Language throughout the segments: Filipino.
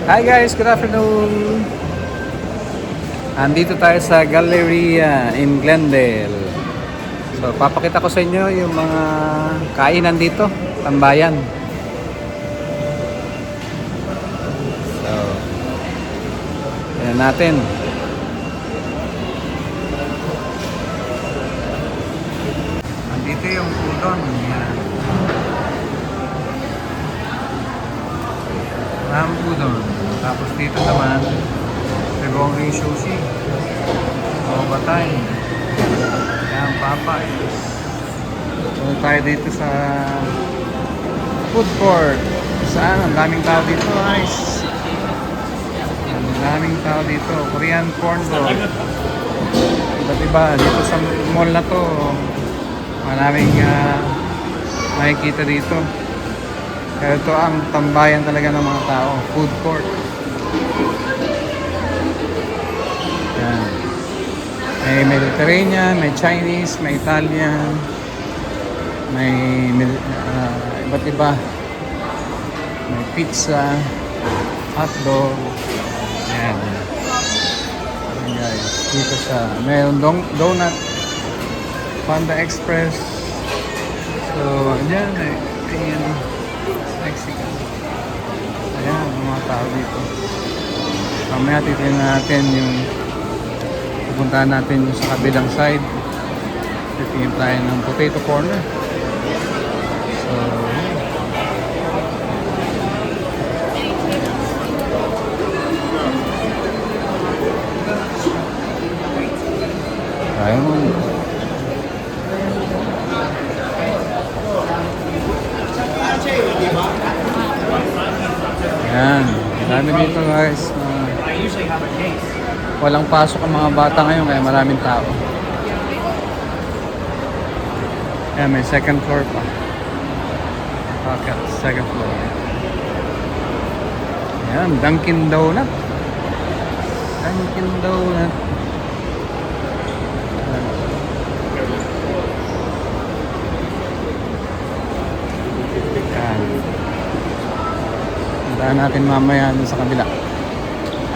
Hi guys, good afternoon. Andito tayo sa Galleria in Glendale. So, papakita ko sa inyo yung mga kainan dito, tambayan. So, yan natin. Andito yung udon. Yan. Udon. Tapos dito naman, Rebonging Sushi. Batay. Yan, Popeyes. Punta tayo dito sa food court. Saan? Ang daming tao dito, guys. Ang daming tao dito. Korean corn dog. Iba't iba. Dito sa mall na to, maraming makikita dito. Kaya ito ang tambayan talaga ng mga tao. Food court. Yan. May Mediterranean, may Chinese, may Italian, may iba't iba. May pizza, hotdog. Yan. Yan guys. Dito siya. Mayroon donut, Panda Express. So, yan. Ayan. Mexican. Ayan, mga tao dito. Mamaya titignan natin yung pupuntahan natin yung sa kabilang side. Titingin tayo ng potato corner. So, tayo mo. Ayan, dami dito guys. Walang pasok ang mga bata ngayon kaya maraming tao. Ayan, may second floor pa. Okay, second floor. Ayan, Dunkin' Donut. Dunkin' Donut. Ayan. Puntahan natin mamaya dun sa kabila.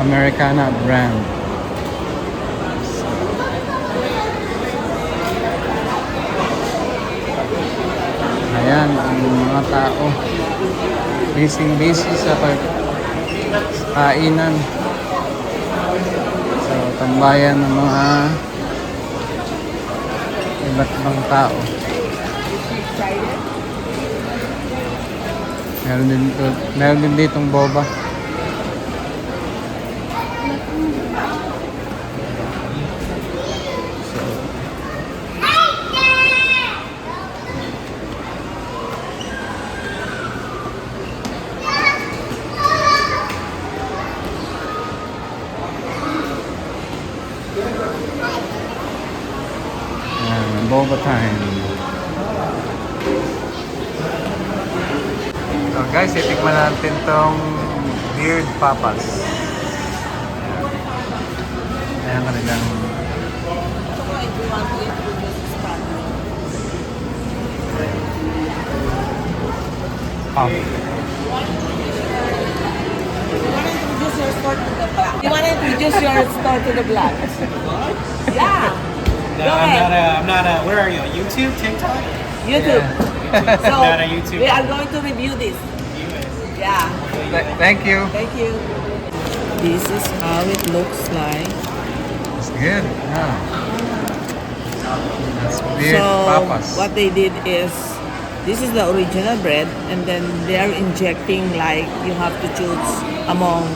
Americana brand. Ayan, ang mga tao. Busy sa kainan. So, tambayan ng mga iba't ibang tao. Meron din ditong boba. Boba time. So guys, itikman natin tong Beard Papas. Ayan kanilang You want to introduce your store to the black? Yeah. No, Go ahead. I'm not a, where are you? YouTube? TikTok? YouTube. Yeah. So Not a YouTube. we are going to review this. Yeah. Thank you. Thank you. This is how it looks like. It's good. Yeah. That's Beard Papas. What they did is, this is the original bread, and then they are injecting, like, you have to choose among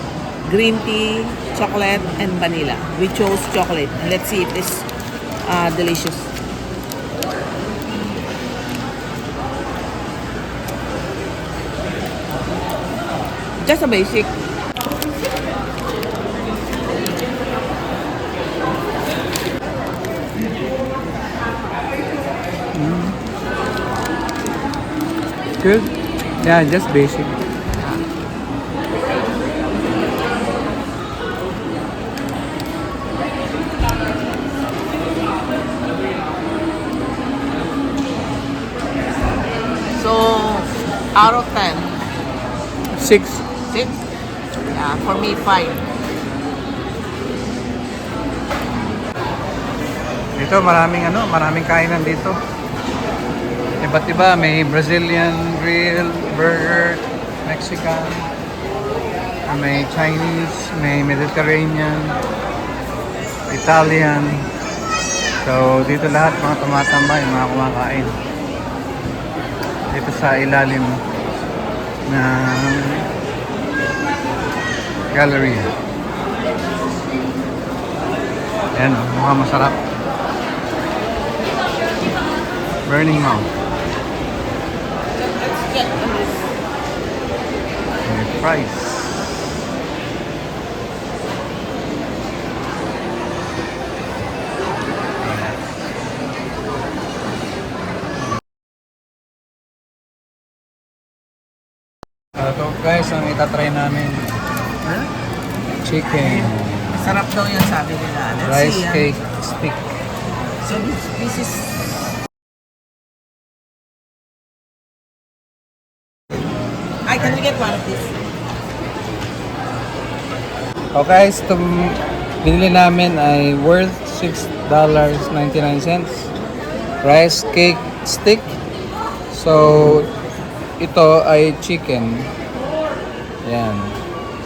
green tea, chocolate, and vanilla. We chose chocolate. And let's see if this delicious. Just a basic. Good. Yeah, just basic. So, out of 10, 6. 6? Yeah, for me, 5. Dito maraming kainan dito. Iba't iba, may Brazilian grill, burger, Mexican, may Chinese, may Mediterranean, Italian. So dito lahat mga tumatambay, mga kumakain. Dito sa ilalim ng gallery. Ayan, mukhang masarap. Burning Mount. Let's get this. May price. Ito guys, ang itatry namin. Chicken. Sarap daw yan, sabi nila. Let's Rice see. cake stick. So this is... can we get one of these? Okay guys, itong binili namin ay worth $6.99. Rice cake stick. So, ito ay chicken. Yan.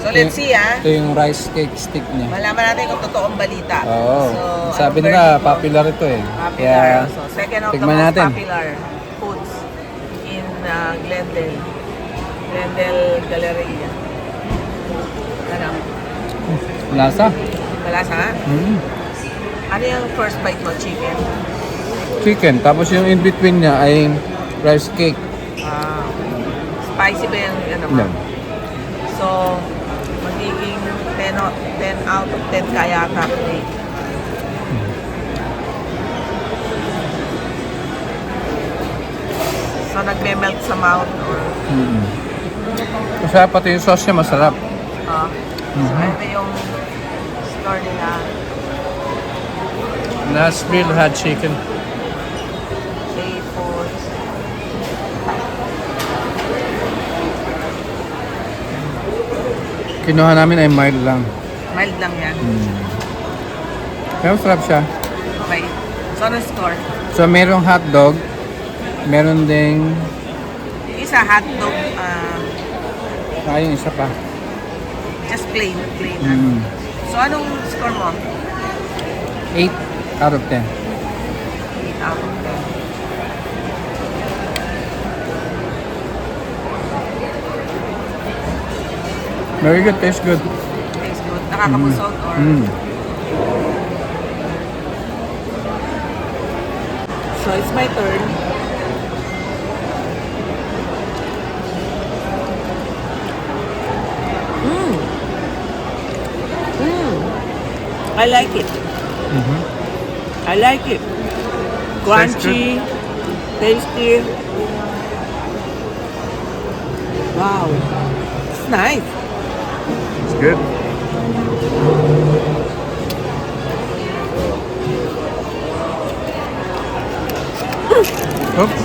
So let's see Ito yung rice cake stick niya. Malaman natin kung totoong balita. Oo. So, Sabi anong nila, verdict mo? popular ito eh. Popular. Kaya, So second of the tignan most natin. popular foods in Glendale. Galleria. Ano? lasa. Malasa nga? Mm. Ano yung first bite mo? Chicken? Chicken. Tapos yung in between niya ay rice cake. Ah, spicy ba yung ano mo? Yan. So, magiging 10 out of 10 kaya ka plate. So, nagme-melt sa mouth or... Kasi pati yung sauce niya masarap. So, ito yung store nila. Nashville had chicken. Staples. Kinuha namin ay mild lang. Mild lang yan. Pero masarap siya. Okay. So, ano score? So, merong hotdog. Meron ding... Yung isa hotdog, yung isa pa. just plain. So, anong score mo? 8 out of 10. 8 out of 10. Very good. Tastes good. Tastes good. Nakakabusog or... So, it's my turn. I like it. I like it. Crunchy, tasty. Wow. It's nice. It's good. Oops.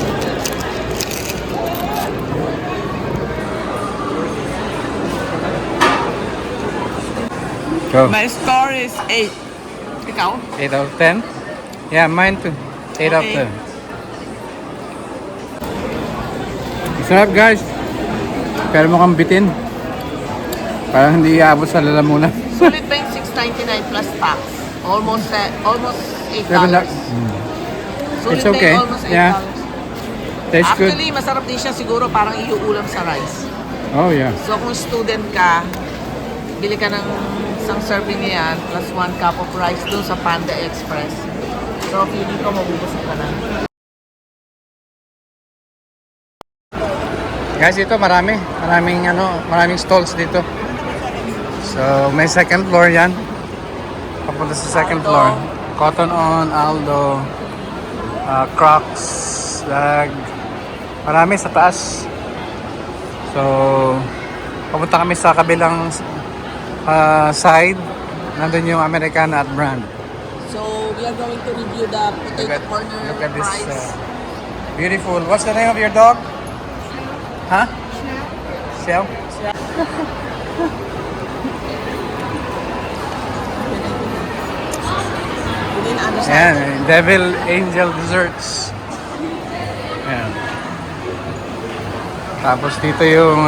Go. My score is 8. Ikaw? 8 out of 10? Yeah, mine too. 8 out of Okay. 10. Sarap guys. Pero mukhang bitin. Parang hindi iabot sa lalamunan. Sulit ba yung 6.99 plus tax? Almost $8. Sulit It's ba okay. yung almost $8? Yeah. Tastes good. Actually, masarap din siya siguro parang iuulam sa rice. Oh yeah. So kung student ka, bili ka ng isang serving niyan plus 1 cup of rice doon sa Panda Express. So feeling ko mabubusog ka na. Guys, ito maraming stalls dito. So, may second floor yan. Papunta sa second Aldo. floor. Cotton On, Aldo, Crocs, Lag. Marami sa taas. So, papunta kami sa kabilang side. Nandun yung Americana at Brand. So we are going to review the potato corner Look at this. price. Beautiful. What's the name of your dog? Huh? Shell? Ayan, Devil Angel Desserts. Ayan. Tapos dito yung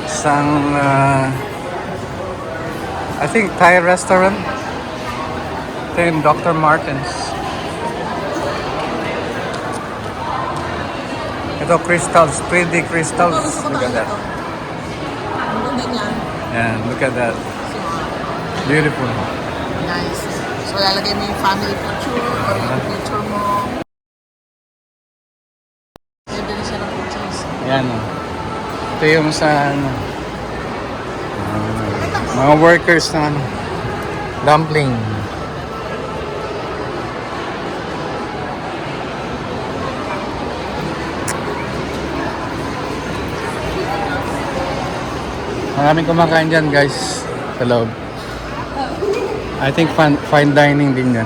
isang I think Thai restaurant. Ito yung Dr. Martens. Ito crystals, 3D crystals. Look at that. Ayan, look at that. Beautiful. Nice. So, lalagay mo yung family picture or yung picture mo. Pwede na siya ng pictures. Ayan o. Ito yung sa ano, mga workers na ano, dumpling. Maraming kumakain dyan guys sa loob. I think fine dining din yan.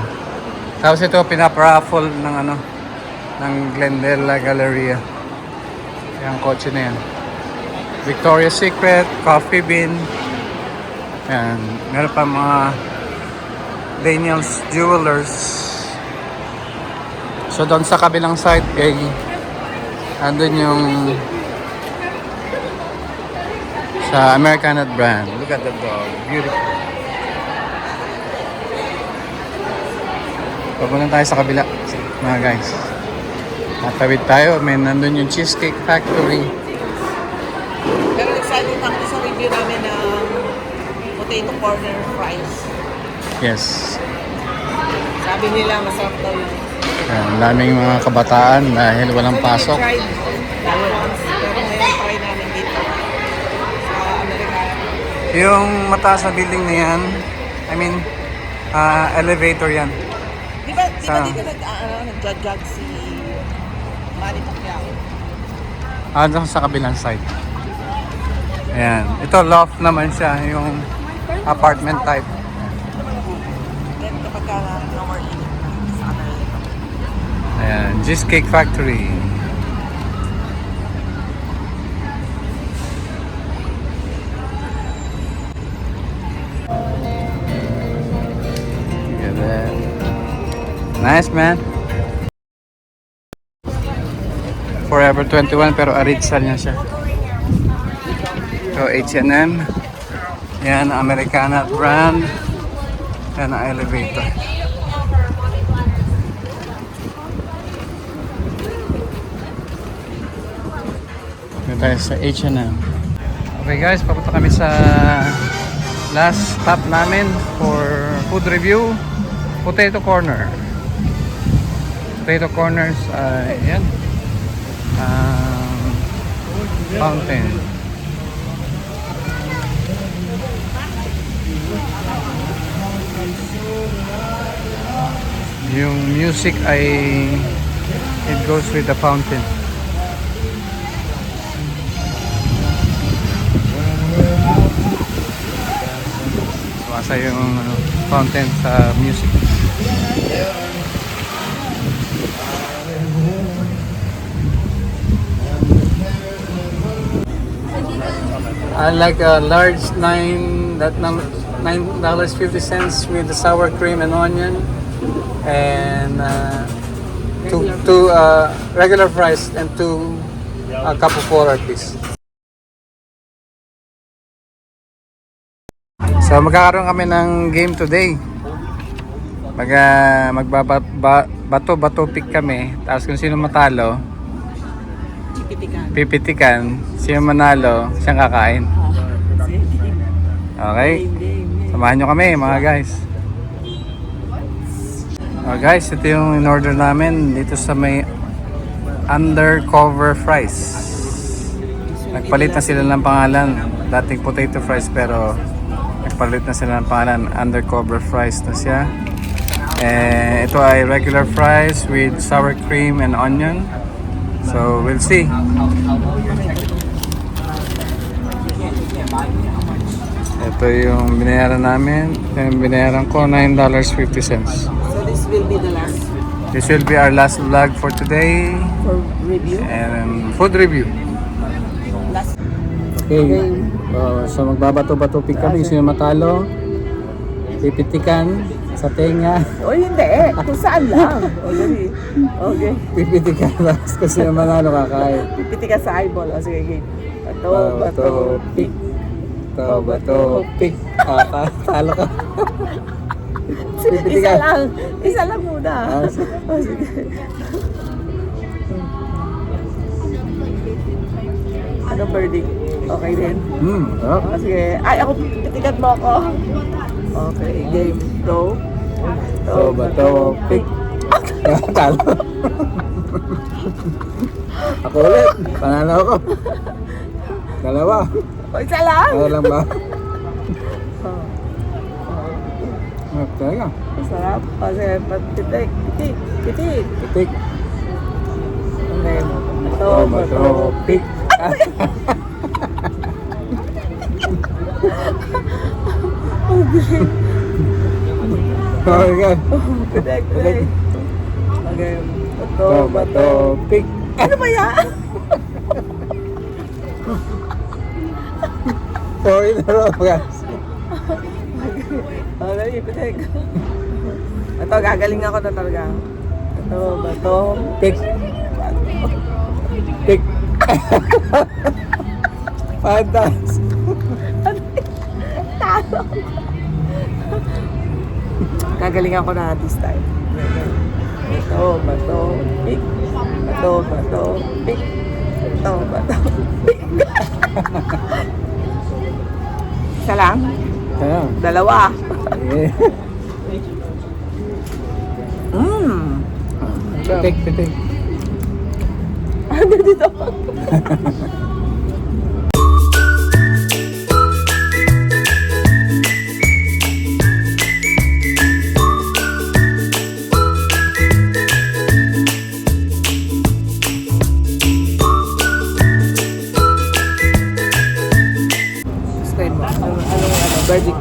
Tapos ito pinaparaffle ng ano, ng Glendale Galleria. Yung kotse na yan. Victoria's Secret, Coffee Bean. Yan. Meron pa mga Daniel's Jewelers. So doon sa kabilang side kay andun yung sa Americanat brand. Look at the dog. Beautiful. Papunta tayo sa kabila, mga guys. Natawid tayo. May nandun yung Cheesecake Factory. Pero excited ako sa review namin ng potato corner fries. Yes. Sabi nila masarap daw yun. Ang daming mga kabataan dahil walang pasok. Tried once, pero ngayon try namin dito sa Amerika. Yung mataas na building na yan, I mean, elevator yan. Di ba Sa- dito nag-judge si Manny Pacquiao? Doon sa kabilang side. Ayan. Ito loft naman siya, yung apartment type. Then kapag ka lower in sa Amerika. Ayan, Cheesecake Factory. Look at that. Nice, man. Forever 21 pero Aritzal niya siya. So H&M. Yan, Americana brand. Yan ang elevator. Dito tayo sa H&M. Okay guys, papunta kami sa last stop namin for food review. Potato Corner. Potato Corners, yan. Fountain. Yung music ay it goes with the fountain. Masa yung fountain sa music. I like a large $9.50 with the sour cream and onion, and two regular fries and a cup of water, please. So magkakaroon kami ng game today. Magbabato pick kami. Tapos kung sino matalo, pipitikan. Sino manalo, siyang kakain. Okay? Samahan nyo kami mga guys. Guys, ito yung in-order namin dito sa may Undercover Fries. Nagpalit na sila ng pangalan. Dating potato fries pero nagpalit na sila ng pangalan. Undercover Fries na siya. Ito ay regular fries with sour cream and onion. So we'll see. Ito yung binayaran namin. Ito yung binayaran ko, $9.50. So this will be the last This will be our last vlog for today. for review. And food review. Last. Okay. So magbabato-bato pick kami. Sino matalo? Pipitikan. Sa tenga. O hindi, kung saan lang. O, dali. Okay. Pipiti ka tapos kung sino manalo kakain. Pipiti ka sa eyeball. O, sige, game. Bato, pick. Bato, pick. Talo ka. Pipiti Isa ka. lang. Isa lang muna. Ah, sige. O, sige. Anong verdict? Okay din. Oh. O, sige. Ay, ako, pitikat mo ako. Okay, game. Go. Bato, pick. Talo. Ako ulit. Panalo ako. Dalawa. O, isa lang. Ano lang ba? Oh. Talaga. Masarap. Kasi pitik, pitik, pitik. Pitik. Okay. Bato, pick. Oh, God. Pitik, pitik. Okay. Bato, pick. Ano ba yan? Sorry na rin, guys. Okay, pitik. Ito, gagaling ako na talaga. Ito, bato. Pick. Pick. Fantas. Talo. Gagaling ako na this time. Bato, bato, pick. Bato, bato, pick. Bato, bato, pick. Isa lang? Ayan. Dalawa. Yeah. Pitik, pitik. Ano dito? Describe mo. Ano, verdict?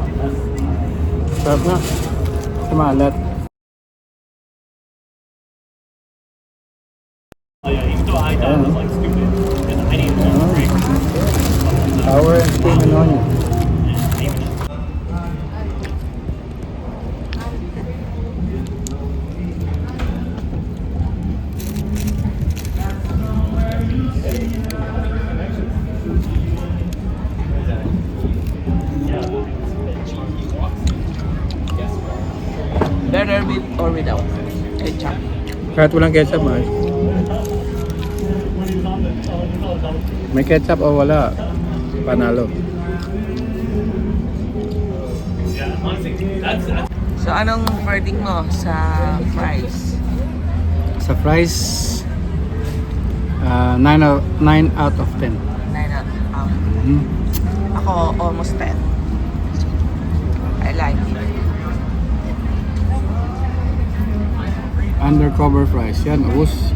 Sarap na. Sumalat. Sour and steam and onion. Better with or without ketchup? Kahit walang ketchup, man. May ketchup o wala, panalo. So, anong verdict mo sa fries? Sa fries, 9 out of 10. 9 out. Mm. Ako, almost 10. I like it. Undercover fries. Yan, ubos.